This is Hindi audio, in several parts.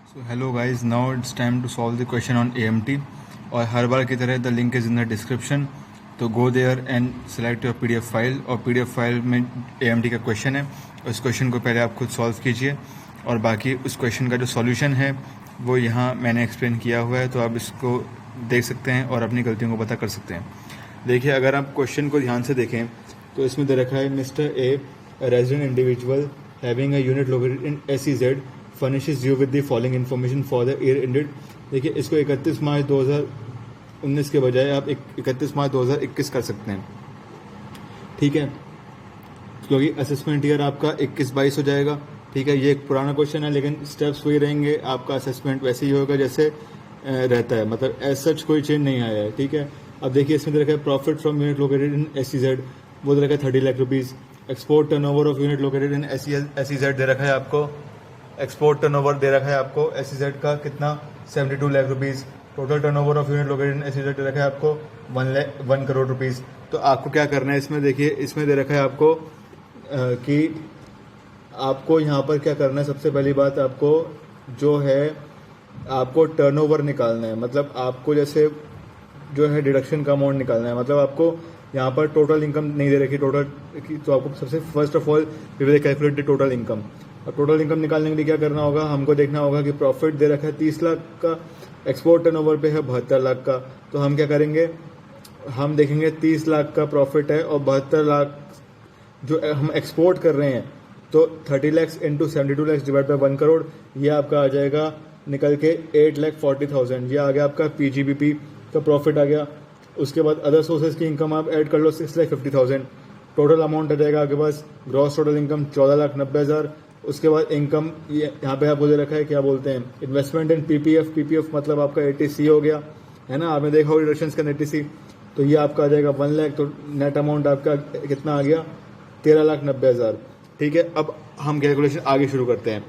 So hello guys, now it's time to solve the question on AMT और हर बार की तरह the link is in the description. तो go there and select your PDF file और PDF फाइल में AMT का क्वेश्चन है। उस क्वेश्चन को पहले आप खुद सॉल्व कीजिए और बाकी उस क्वेश्चन का जो सॉल्यूशन है वो यहाँ मैंने एक्सप्लेन किया हुआ है, तो आप इसको देख सकते हैं और अपनी गलतियों को पता कर सकते हैं। देखिए, अगर आप क्वेश्चन को ध्यान से देखें तो इसमें दे रखा है mister a resident individual having a unit located in SEZ furnishes you with the following information for the year ended. देखिए, इसको 31 मार्च 2019 के बजाय आप 31 मार्च 2021 कर सकते हैं, ठीक है, क्योंकि असेसमेंट ईयर आपका 21-22 हो जाएगा। ठीक है, ये एक पुराना क्वेश्चन है लेकिन स्टेप्स वही रहेंगे, आपका असेसमेंट वैसे ही होगा जैसे रहता है, मतलब एज सच कोई चेंज नहीं आया है। ठीक है, अब देखिए इसमें दे रखा है profit from unit located in SEZ, वो दे रखा है 30 lakh rupees. Export turnover of unit located in SEZ दे रखा है आपको, एक्सपोर्ट टर्नओवर दे रखा है आपको SEZ का कितना 72 lakh rupees. Total turnover of unit located in SEZ दे रखा है आपको 1 करोड़ रुपीज़। तो आपको क्या करना है इसमें, देखिए इसमें दे रखा है आपको कि आपको यहाँ पर क्या करना है। सबसे पहली बात आपको जो है आपको टर्नओवर निकालना है, मतलब आपको जैसे जो है डिडक्शन का अमाउंट निकालना है, मतलब आपको यहाँ पर टोटल इनकम नहीं दे रखी टोटल की, तो आपको सबसे first of all we will calculate the total income. और टोटल इनकम निकालने के लिए क्या करना होगा, हमको देखना होगा कि प्रॉफिट दे रखा है 30 लाख का, एक्सपोर्ट टर्नओवर पे है 72 लाख का। तो हम क्या करेंगे, हम देखेंगे 30 लाख का प्रॉफिट है और 72 लाख जो हम एक्सपोर्ट कर रहे हैं, तो 30 lakhs into 72 lakhs divide by 1 crore, ये आपका आ जाएगा निकल के 8,40,000। ये आ गया आपका PGBP का प्रॉफिट आ गया। उसके बाद अदर सोर्सेज की इनकम आप ऐड कर लो 6,50,000। टोटल अमाउंट आ जाएगा आपके पास, ग्रॉस टोटल इनकम 14,90,000। उसके बाद इनकम यहाँ पे आपको दे रखा है क्या बोलते हैं, इन्वेस्टमेंट इन PPF मतलब आपका 80C हो गया है ना, आपने देखा होगा डिडक्शंस का 80C। तो ये आपका आ जाएगा 1 लाख, तो नेट अमाउंट आपका कितना आ गया 13,90,000। ठीक है, अब हम कैलकुलेशन आगे शुरू करते हैं।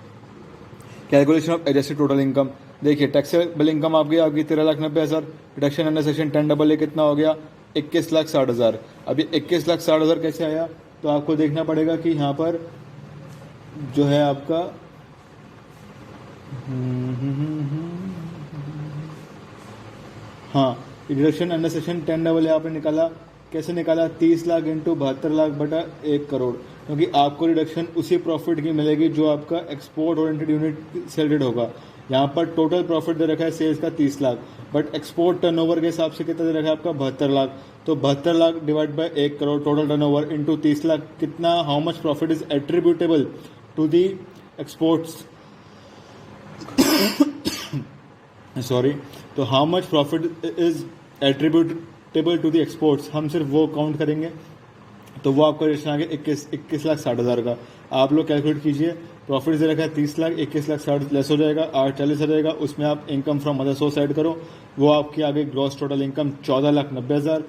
Calculation of adjusted total income. देखिए, टैक्सेबल इनकम आपकी 13,90,000, डिडक्शन अंडर सेक्शन 10AA कितना हो गया 21,60,000। अब ये 21,60,000 कैसे आया, तो आपको देखना पड़ेगा कि यहाँ पर जो है आपका हाँ, डिडक्शन अंडर सेक्शन 10AA आपने निकाला, कैसे निकाला 30 लाख इंटू 72 लाख बटा 1 करोड़, क्योंकि आपको रिडक्शन उसी प्रॉफिट की मिलेगी जो आपका एक्सपोर्ट ओरिएंटेड यूनिट सेल्डेड होगा। यहाँ पर टोटल प्रॉफिट दे रखा है सेल्स का 30 लाख, बट एक्सपोर्ट टर्नओवर के हिसाब से कितना दे रखा है आपका 72 लाख। तो 72 lakh divide by 1 crore total turnover into 30 lakh, कितना how much profit is attributable to the exports sorry, तो how much profit is attributable to the exports, हम सिर्फ वो काउंट करेंगे। तो वो आपका रिटर्न आ गया 21,60,000 का। आप लोग कैलकुलेट कीजिए, प्रॉफिट दे रखा है 30 लाख, 21,60,000 लेस हो जाएगा 840 हो जाएगा, उसमें आप income from other source add करो, वो आपकी आ गई ग्रॉस टोटल इनकम 14,90,000।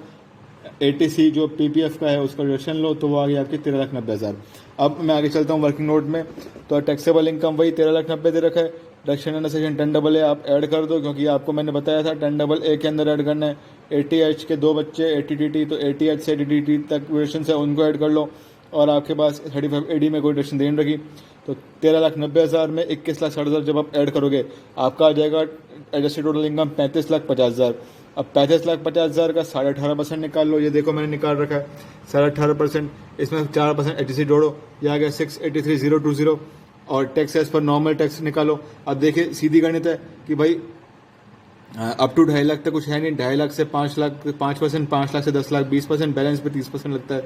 80C जो PPF का है उसका रिडक्शन लो, तो वो आ गई आपकी 13,90,000। अब मैं आगे चलता हूँ वर्किंग नोट में। तो टैक्सेबल इनकम वही 13,90,000 दे रखा है, डिडक्शन अंडर सेक्शन 10AA आप ऐड कर दो, क्योंकि आपको मैंने बताया था 10AA के अंदर ऐड करना है। 80H के 2 बच्चे 80TT, तो 80H से 80TT तक रिडक्शन है उनको ऐड कर लो, और आपके पास 35AD में कोई रिडक्शन देन रखी, तो 13,90,000 में 21,60,000 जब आप ऐड करोगे आपका आ जाएगा एडजस्टेड टोटल इनकम 35,50,000। अब 35,50,000 का 18.5% निकाल लो, ये देखो मैंने निकाल रखा है 18.5%, इसमें 4% HTC जोड़ो, ये आ गया 683,020, और tax as per normal tax निकालो। अब देखिए सीधी गणित है कि भाई अप टू 2.5 लाख तक कुछ है नहीं, 2.5 लाख से 5 लाख 5%, 5 लाख से 10 लाख 20%, बैलेंस पे 30% लगता है।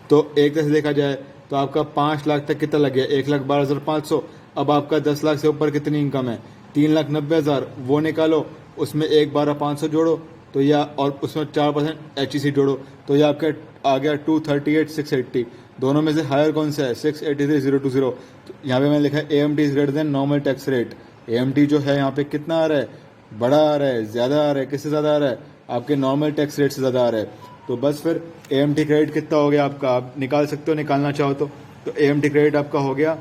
तो एक तरह से देखा जाए तो आपका 5 लाख तक कितना लग गया 1,12,500। अब आपका 10 लाख से ऊपर कितनी इनकम है 3,90,000, वो निकालो, उसमें 1,12,500 जोड़ो, तो या और उसमें 4% HEC जोड़ो, तो ये आपका आ गया 238,680। दोनों में से हायर कौन सा है 683,020। तो यहाँ पे मैंने लिखा है AMT is greater than normal tax rate. AMT जो है यहाँ पे कितना आ रहा है, बड़ा आ रहा है, ज़्यादा आ रहा है, किससे ज़्यादा आ रहा है, आपके नॉर्मल टैक्स रेट से ज़्यादा आ रहा है। तो बस फिर AMT क्रेडिट कितना हो गया आपका, आप निकाल सकते हो निकालना चाहो तो AMT क्रेडिट आपका हो गया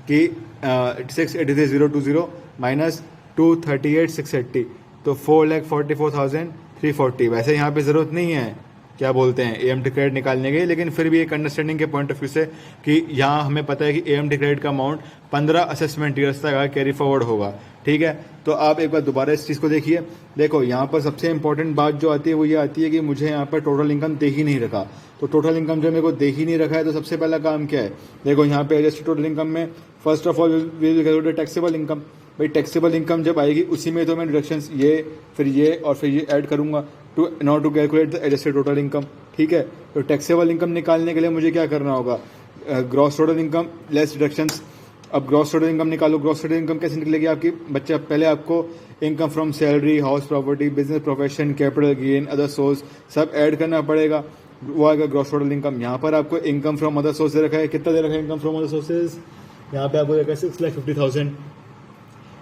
कि 683,020 माइनस 238,680, तो 4,44,340। वैसे यहाँ पे ज़रूरत नहीं है क्या बोलते हैं AMT क्रेडिट निकालने के, लेकिन फिर भी एक अंडरस्टैंडिंग के पॉइंट ऑफ व्यू से कि यहाँ हमें पता है कि AMT क्रेडिट का अमाउंट 15 असेसमेंट ईयर्स तक कैरी फॉरवर्ड होगा। ठीक है। तो आप एक बार दोबारा इस चीज़ को देखिए। देखो यहाँ पर सबसे इंपॉर्टेंट बात जो आती है वो ये आती है कि मुझे यहाँ पर टोटल इनकम दे ही नहीं रखा। तो टोटल इनकम जो मेरे को दे ही नहीं रखा है, तो सबसे पहला काम क्या है, देखो यहाँ पे एडजस्टेड टोटल इनकम में first of all we will calculate taxable income. भाई टैक्सेबल इनकम जब आएगी उसी में तो मैं डिडक्शंस ये और फिर ये ऐड करूंगा to not to calculate the adjusted total income. ठीक है। तो टैक्सेबल इनकम निकालने के लिए मुझे क्या करना होगा, gross total income less deductions. अब ग्रॉस टोटल इनकम निकालो। ग्रॉस टोटल इनकम कैसे निकलेगी आपकी बच्चा, पहले आपको income from salary, house property, business profession, capital gain, other source सब ऐड करना पड़ेगा, वो आएगा ग्रॉस टोटल इनकम। यहाँ पर आपको इनकम फ्रॉम अदर सोर्स दे रखा है, कितना दे रखा है इनकम फ्रॉम अदर सोर्सेज, यहाँ पे आपको देखा है 6,50,000।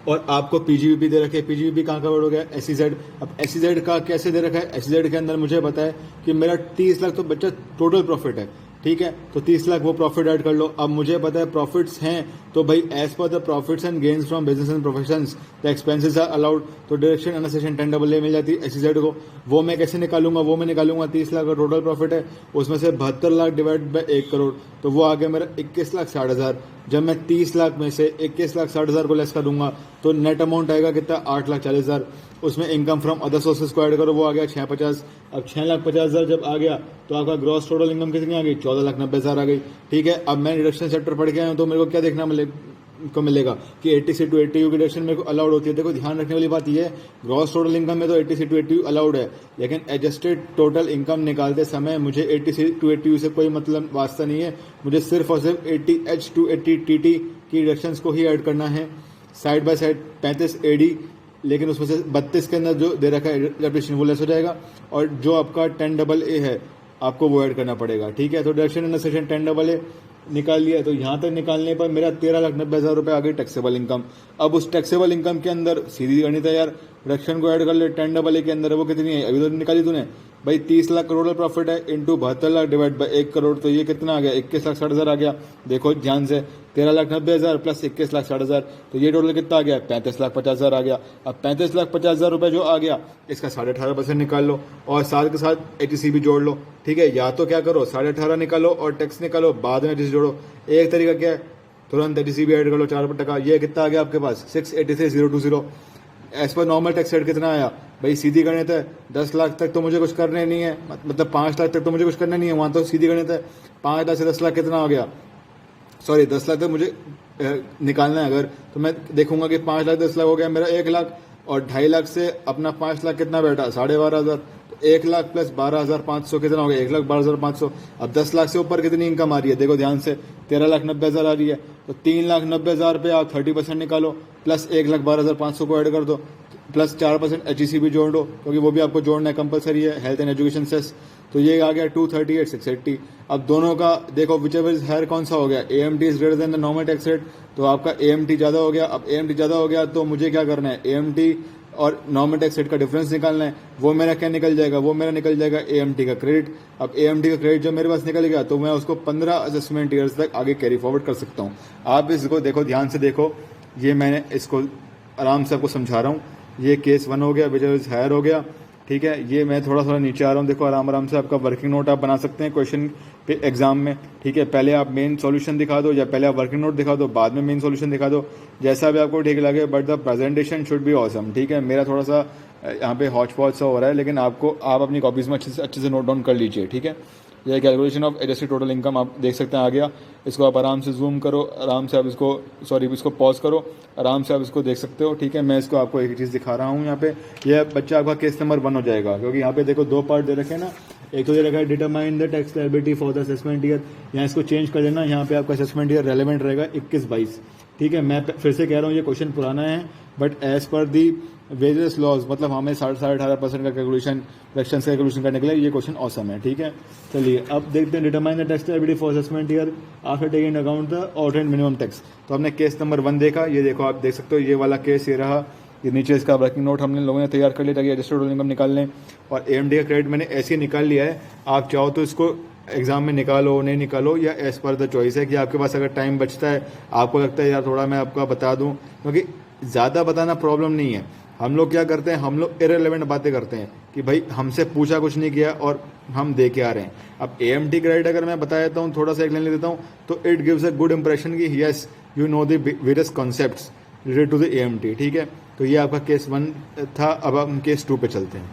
और आपको पीजीबीपी दे रखे हैं। पीजीबीपी कहाँ कवर्ड हो गया, एसईजेड। अब एसईजेड का कैसे दे रखा है, एसईजेड के अंदर मुझे पता है कि मेरा 30 लाख तो बच्चा टोटल प्रॉफिट है। ठीक है। तो 30 लाख वो प्रॉफिट ऐड कर लो। अब मुझे पता है प्रॉफिट्स हैं, तो भाई as per the profits and gains from business and professions the expenses are allowed. तो डायरेक्शन अंडर सेक्शन 10AA मिल जाती है एसईजेड को। वो मैं कैसे निकालूंगा, वो मैं निकालूंगा 30 लाख का टोटल प्रॉफिट है, उसमें से 72 लाख डिवाइड बाय 1 करोड़, तो वो आ गया मेरा 21,60,000। जब मैं 30 लाख में से 21,60,000 को लेस करूंगा तो नेट अमाउंट आएगा कितना, 8,40,000। उसमें इनकम फ्रॉम अदर सोर्सेज को ऐड करो, वो आ गया 650। अब 6,50,000 जब आ गया तो आपका ग्रॉस टोटल इनकम कितनी आ गई, 14,90,000 आ गई। ठीक है। अब मैं डिडक्शन चैप्टर पढ़ के आया हूं, तो मेरे को क्या देखना मिलेगा कि 80 to 80 की डिडक्शन मेरे को अलाउड होती है। देखो ध्यान रखने वाली बात ये है, ग्रॉस टोटल इनकम में तो 80 to 80 अलाउड है, लेकिन एडजस्टेड टोटल इनकम निकालते समय मुझे 80 to 80 से कोई मतलब वास्ता नहीं है। मुझे सिर्फ और सिर्फ 80H to 80TT की डिडक्शंस को ही ऐड करना है। साइड बाय साइड 35 AD, लेकिन उसमें से 32 के अंदर जो दे रखा है डेप्रिसिएशन वो लेस हो जाएगा, और जो आपका 10AA है आपको वो ऐड करना पड़ेगा। ठीक है। तो डिडक्शन अंडर सेक्शन 10AA निकाल लिया। तो यहाँ तक निकालने पर मेरा 13,90,000 रुपये आ गई टैक्सेबल इनकम। अब उस टैक्सेबल इनकम के अंदर सीधी गणित है यार, डिडक्शन को ऐड कर ले 10AA के अंदर, वो कितनी है अभी तो निकाली तूने भाई, 30 लाख करोड़ प्रॉफिट है into 72 lakh divide by 1 crore, तो ये कितना आ गया, 21,60,000 आ गया। देखो ध्यान से, 13,90,000 प्लस 21,60,000, तो ये टोटल कितना आ गया, 35,50,000 आ गया। अब 35,50,000 रुपये जो आ गया, इसका 18.5% निकाल लो और साथ के साथ HC भी जोड़ लो। ठीक है। या तो क्या करो, 18.5 निकालो और टैक्स निकालो, बाद में HC जोड़ो। एक तरीका क्या है, तुरंत HC भी ऐड कर लो 4%। ये कितना आ गया आपके पास, 683,020। As per normal tax rate कितना आया भाई, सीधी गणित है, 10 लाख तक तो मुझे कुछ करने नहीं है, मतलब 5 लाख तक तो मुझे कुछ करना नहीं है, वहां तो सीधी गणित है। 5 लाख से 10 लाख कितना हो गया, सॉरी 10 लाख तक मुझे निकालना है अगर, तो मैं देखूंगा कि 5 लाख 10 लाख हो गया मेरा 1 लाख, और 2.5 लाख से अपना 5 लाख कितना बैठा, 12,500। तो 1 लाख प्लस 12,500 कितना हो गया, 1,12,500। अब 10 लाख से ऊपर कितनी इनकम आ रही है, देखो ध्यान से, 13,90,000 आ रही है। तो 3,90,000 पे आप 30% निकालो, प्लस 1,12,500 को ऐड कर दो, प्लस 4% HEC भी जोड़ दो, क्योंकि वो भी आपको जोड़ना है, कंपलसरी है, हेल्थ एंड एजुकेशन सेस। तो ये आ गया 238,680। अब दोनों का देखो विच एवर इज हायर कौन सा हो गया, AMT is greater than the normal tax rate, तो आपका AMT ज्यादा हो गया। अब AMT ज्यादा हो गया तो मुझे क्या करना है, AMT और नॉर्मल टैक्स रेट का डिफरेंस निकालना है। वो मेरा क्या निकल जाएगा, वो मेरा निकल जाएगा AMT का क्रेडिट। अब AMT का क्रेडिट जब मेरे पास निकल गया तो मैं उसको 15 असेसमेंट ईयर्स तक आगे कैरी फॉरवर्ड कर सकता हूँ। आप इसको देखो, ध्यान से देखो, ये मैंने इसको आराम से आपको समझा रहा हूँ। ये केस 1 हो गया, विच इज हायर हो गया। ठीक है। ये मैं थोड़ा नीचे आ रहा हूँ, देखो आराम से आपका वर्किंग नोट आप बना सकते हैं क्वेश्चन पे एग्जाम में। ठीक है। पहले आप मेन सॉल्यूशन दिखा दो, या पहले आप वर्किंग नोट दिखा दो, बाद में मेन सॉल्यूशन दिखा दो, जैसा भी आपको ठीक लगे, but the presentation should be awesome. ठीक है। मेरा थोड़ा सा यहाँ पे हॉच पॉच सा हो रहा है, लेकिन आप अपनी कॉपीज़ में अच्छे से नोट डाउन कर लीजिए। ठीक है। ये calculation of adjusted total income आप देख सकते हैं आ गया। इसको आप आराम से जूम करो, आराम से आप इसको पॉज करो, आराम से आप इसको देख सकते हो। ठीक है। मैं इसको आपको एक चीज़ दिखा रहा हूँ यहाँ पे, यह बच्चा आपका केस नंबर 1 हो जाएगा, क्योंकि यहाँ पे देखो 2 पार्ट दे रखे हैं ना, एक तो दे रखा है determine the tax liability for the assessment year, यहाँ इसको चेंज कर देना, यहाँ पे आपका असेसमेंट ईयर रेलेवेंट रहेगा 21-22। ठीक है। मैं फिर से कह रहा हूँ ये क्वेश्चन पुराना है, but as per the various laws, मतलब हमें 18.5% का कैलकुलेशन फ्रैक्शंस का कैलकुलेशन करने के लिए ये क्वेश्चन ऑसम है। ठीक है। चलिए अब देखते हैं, determine the tax liability for assessment year after taking account the order and minimum tax. तो हमने केस नंबर 1 देखा, ये देखो आप देख सकते हो, ये वाला केस ये रहा, ये नीचे इसका वर्किंग नोट हमने लोगों ने तैयार कर लिया ताकि एडजस्टेड टोटल इनकम निकाल लें, और AMT का क्रेडिट मैंने ऐसे ही निकाल लिया है। आप चाहो तो इसको एग्जाम में निकालो, नहीं निकालो, या एज पर द चॉइस है कि आपके पास अगर टाइम बचता है, आपको लगता है यार थोड़ा मैं आपका बता दूं, क्योंकि ज़्यादा बताना प्रॉब्लम नहीं है। हम लोग क्या करते हैं, हम लोग इरेलेवेंट बातें करते हैं कि भाई हमसे पूछा कुछ नहीं किया और हम दे के आ रहे हैं। अब AMT क्रेडिट अगर मैं बता देता हूँ, थोड़ा सा एक लाइन ले देता हूँ, तो it gives a good impression कि yes you know the various concepts, related to the AMT, ठीक है। तो ये आपका केस 1 था। अब हम केस 2 पे चलते हैं।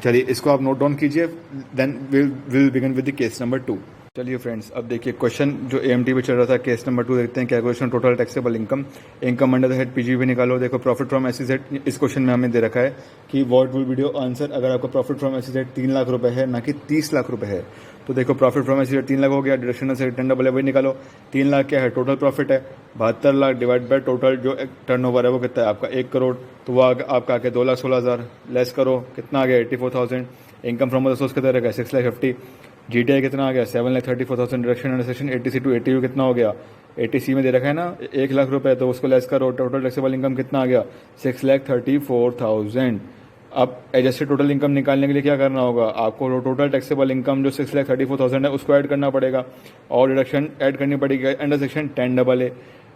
चलिए इसको आप नोट डाउन कीजिए, then will begin with the case number 2। चलिए फ्रेंड्स, अब देखिए क्वेश्चन जो AMT पे चल रहा था, केस नंबर 2 देखते हैं। Calculation total taxable income under the head PGB निकालो। देखो प्रॉफिट फ्रॉम SEZ इस क्वेश्चन में हमें दे रखा है कि what will be your answer अगर आपका प्रॉफिट फ्रॉम SEZ 3 लाख रुपए है, ना कि 30 लाख रुपए है। तो देखो प्रॉफिट फ्रॉम SEZ 3 लाख हो गया, डिडक्शन से 10 डबल वही निकालो। 3 लाख क्या है, टोटल प्रॉफिट है। 72 लाख डिवाइड बाय टोटल जो टर्नओवर है वो कितना है आपका 1 करोड़। तो वो आपका आके 2,16,000 लेस करो, कितना आ गया 84,000। इनकम फ्रॉम सोर्स कितना रहेगा 6,50,000। GTI कितना आ गया 7,34,000। Deduction under section 80C to 80U कितना हो गया, 80C में दे रखा है ना 1 लाख रुपए, तो उसको लेस करो। टोटल टैक्सेबल इनकम कितना आ गया 6,34,000। अब एडजस्टेड टोटल इनकम निकालने के लिए क्या करना होगा आपको, टोटल टैक्सेबल इनकम जो 6,34,000 है उसको ऐड करना पड़ेगा और डिडक्शन ऐड करनी पड़ेगी अंडर सेक्शन 10AA।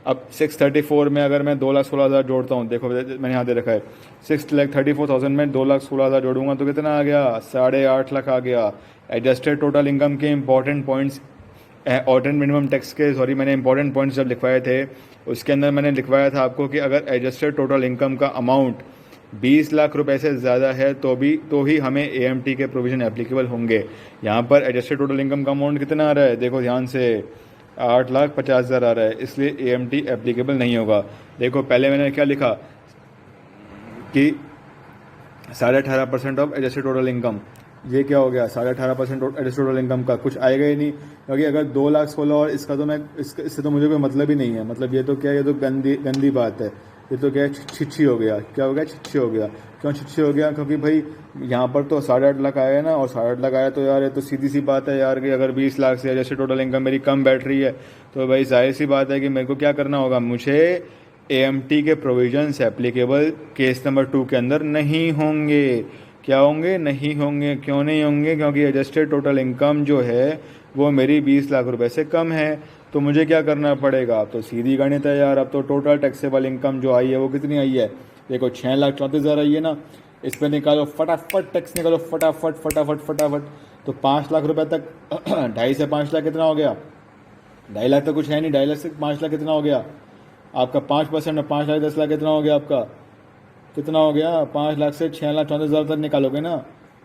अब 634 में अगर मैं 2,16,000 जोड़ता हूँ, देखो मैंने यहाँ दे रखा है 6,34,000 में 2,16,000 जोड़ूंगा तो कितना आ गया 8.5 लाख आ गया। एडजस्टेड टोटल इनकम के important points, ordinate minimum tax के, सॉरी मैंने इंपॉर्टेंट पॉइंट्स जब लिखवाए थे उसके अंदर मैंने लिखवाया था आपको कि अगर एडजस्टेड टोटल इनकम का अमाउंट 20 लाख रुपए से ज़्यादा है तो ही हमें AMT के प्रोविज़न एप्लीकेबल होंगे। यहाँ पर एडजस्टेड टोटल इनकम का अमाउंट कितना आ रहा है, देखो ध्यान से 8,50,000 आ रहा है, इसलिए AMT एप्लीकेबल नहीं होगा। देखो पहले मैंने क्या लिखा कि 18.5% ऑफ एडजस्टेड टोटल इनकम, ये क्या हो गया 18.5% एडजस्टेड टोटल इनकम का कुछ आएगा ही नहीं, क्योंकि अगर 2,16,000 और इसका तो मैं इससे तो मुझे कोई मतलब ही नहीं है। मतलब ये तो क्या, ये तो गंदी बात है, ये तो क्या छिच्छी हो गया। क्या हो गया, छिच्छी हो गया। क्यों छिच्छी हो गया, क्योंकि भाई यहाँ पर तो 8.5 लाख आया ना, और 8.5 लाख आया तो यार ये तो सीधी सी बात है यार कि अगर 20 लाख से एडजस्टेड टोटल इनकम मेरी कम बैठ रही है तो भाई जाहिर सी बात है कि मेरे को क्या करना होगा, मुझे AMT के प्रोविजंस एप्लीकेबल केस नंबर 2 के अंदर नहीं होंगे। क्या होंगे, नहीं होंगे। क्यों नहीं होंगे, क्योंकि एडजस्टेड टोटल इनकम जो है वो मेरी 20 लाख रुपए से कम है। तो मुझे क्या करना पड़ेगा, अब तो सीधी गणित है यार। अब तो टोटल टैक्सेबल इनकम जो आई है वो कितनी आई है, देखो 6,34,000 आई है ना, इस पर निकालो फटाफट टैक्स निकालो, फटाफट फटाफट फटाफट। तो 5 लाख रुपए तक 2.5 से 5 लाख कितना हो गया, 2.5 लाख तो कुछ है नहीं, 2.5 लाख से 5 लाख कितना हो गया आपका 5% में 5 लाख 10 लाख कितना हो गया आपका, कितना हो गया 5 लाख से 6,34,000 तक निकालोगे ना,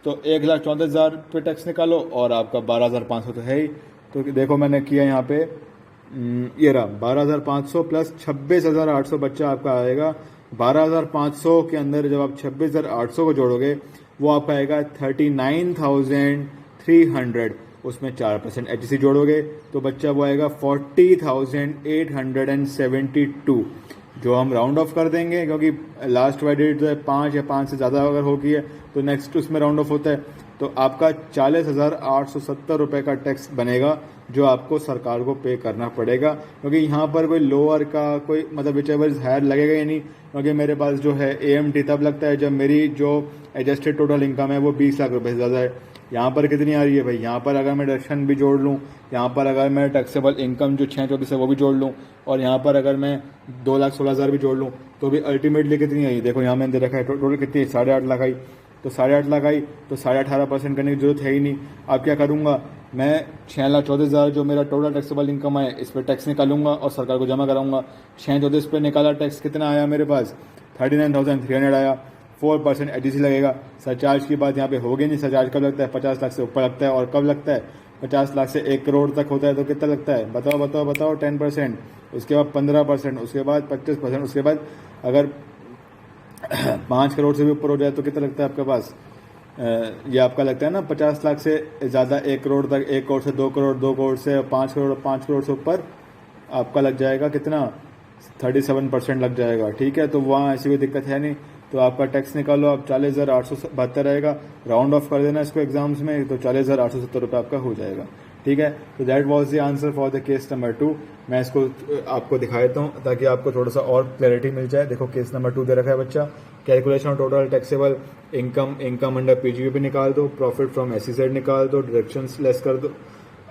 तो 1,34,000 पे टैक्स निकालो और आपका 12,500 तो है ही। तो देखो मैंने किया यहाँ पे, ये रहा 12,500 प्लस 26,800 बच्चा आपका आएगा। 12,500 के अंदर जब आप 26,800 को जोड़ोगे वो आपका आएगा 39,300, उसमें 4% HC जोड़ोगे तो बच्चा वो आएगा 40,872, जो हम राउंड ऑफ कर देंगे क्योंकि लास्ट वैलिडिटी जो है 5 या 5 से ज़्यादा अगर होगी है तो नेक्स्ट उसमें राउंड ऑफ होता है। तो आपका 40,870 रुपये का टैक्स बनेगा जो आपको सरकार को पे करना पड़ेगा, क्योंकि यहाँ पर कोई लोअर का कोई मतलब विच एवर इज हायर लगेगा ही नहीं, क्योंकि मेरे पास जो है AMT तब लगता है जब मेरी जो एडजस्टेड टोटल इनकम है वो 20 लाख रुपये से ज़्यादा है। यहाँ पर कितनी आ रही है भाई, यहाँ पर अगर मैं डिडक्शन भी जोड़ लूँ, यहाँ पर अगर मैं टैक्सेबल इनकम जो 6,34 है वो भी जोड़ लूँ, और यहाँ पर अगर मैं 2,16,000 भी जोड़ लूँ तो भी अल्टीमेटली कितनी आई, देखो यहाँ मैंने दे रखा है टोटल कितनी 8.5 लाख आई। तो 8.5 लाख आई तो 18.5% करने की जरूरत है ही नहीं। अब क्या करूँगा मैं, 6,34,000 जो मेरा टोटल टैक्सेबल इनकम है इस पर टैक्स निकालूंगा और सरकार को जमा कराऊंगा। 6,34 पे निकाला टैक्स कितना आया मेरे पास 39,300 आया, 4% HC लगेगा। सरचार्ज की बात यहाँ पे होगी नहीं, सरचार्ज कब लगता है 50 लाख से ऊपर लगता है, और कब लगता है 50 लाख से 1 करोड़ तक होता है तो कितना लगता है बताओ बताओ बताओ 10%, उसके बाद 15%, उसके बाद 25%, उसके बाद अगर 5 करोड़ से भी ऊपर हो जाए तो कितना लगता है आपके पास, ये आपका लगता है ना 50 लाख से ज़्यादा 1 करोड़ तक, 1 करोड़ से 2 करोड़, 2 करोड़ से 5 करोड़, 5 करोड़ से ऊपर आपका लग जाएगा कितना 37% लग जाएगा। ठीक है, तो वहाँ ऐसी कोई दिक्कत है नहीं। तो आपका टैक्स निकालो, आप 40,872 रहेगा, राउंड ऑफ कर देना इसको एग्जाम्स में, तो 40,870 रुपये आपका हो जाएगा। ठीक है, तो that was the answer for the case number 2। मैं इसको आपको दिखा देता हूँ ताकि आपको थोड़ा सा और क्लैरिटी मिल जाए। देखो केस नंबर 2 दे रखा है बच्चा, calculation of total taxable income under PGB निकाल दो, प्रॉफिट फ्रॉम SEZ निकाल दो, डिडक्शंस लेस कर दो,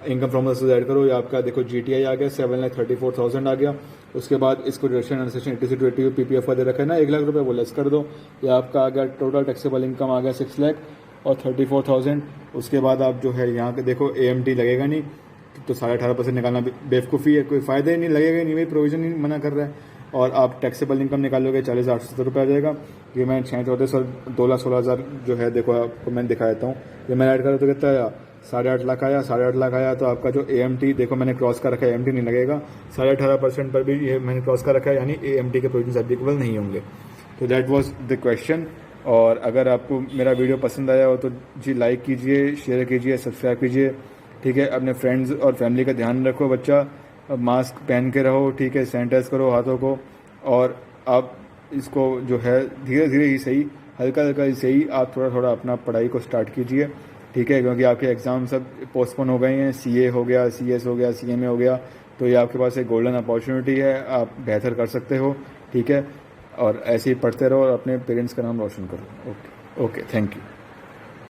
इनकम फ्रॉम द ऐड करो। ये आपका देखो GTI आ गया 7,34,000 आ गया। उसके बाद इसको deduction under section 80 to 80 PPF दे रखा है ना 1 लाख रुपये, वो लेस कर दो। ये आपका आ गया टोटल टैक्सेबल इनकम आ गया 6,34,000। उसके बाद आप जो है यहाँ पे देखो AMT लगेगा नहीं तो 18.5% निकालना बेवकूफ़ी है, कोई फ़ायदा ही नहीं, लगेगा ही नहीं भाई, प्रोविजन ही मना कर रहा है। और आप टैक्सेबल इनकम निकालोगे 40,870 रुपये आ जाएगा। ये मैंने 6,14 2,16,000 जो है, देखो आपको मैं दिखा देता हूँ। ये मैंने ऐड करा तो कितना आया, 8.5 लाख आया। 8.5 लाख आया तो आपका जो AMT देखो मैंने क्रॉस कर रखा है, AMT नहीं लगेगा। 18.5% पर भी ये मैंने क्रॉस कर रखा है, यानी AMT के प्रोविजन एप्लीकेबल नहीं होंगे। तो दैट वाज द क्वेश्चन। और अगर आपको मेरा वीडियो पसंद आया हो तो जी लाइक कीजिए, शेयर कीजिए, सब्सक्राइब कीजिए, ठीक है। अपने फ्रेंड्स और फैमिली का ध्यान रखो, बच्चा मास्क पहन के रहो, ठीक है। सैनिटाइज करो हाथों को, और आप इसको जो है धीरे धीरे ही सही, हल्का हल्का ही सही, आप थोड़ा थोड़ा अपना पढ़ाई को स्टार्ट कीजिए, ठीक है। क्योंकि आपके एग्ज़ाम सब पोस्टपोन हो गए हैं, CA हो गया, CS हो गया, CMA हो गया, तो ये आपके पास एक गोल्डन अपॉर्चुनिटी है, आप बेहतर कर सकते हो, ठीक है। और ऐसे ही पढ़ते रहो और अपने पेरेंट्स का नाम रोशन करो। Okay, thank you.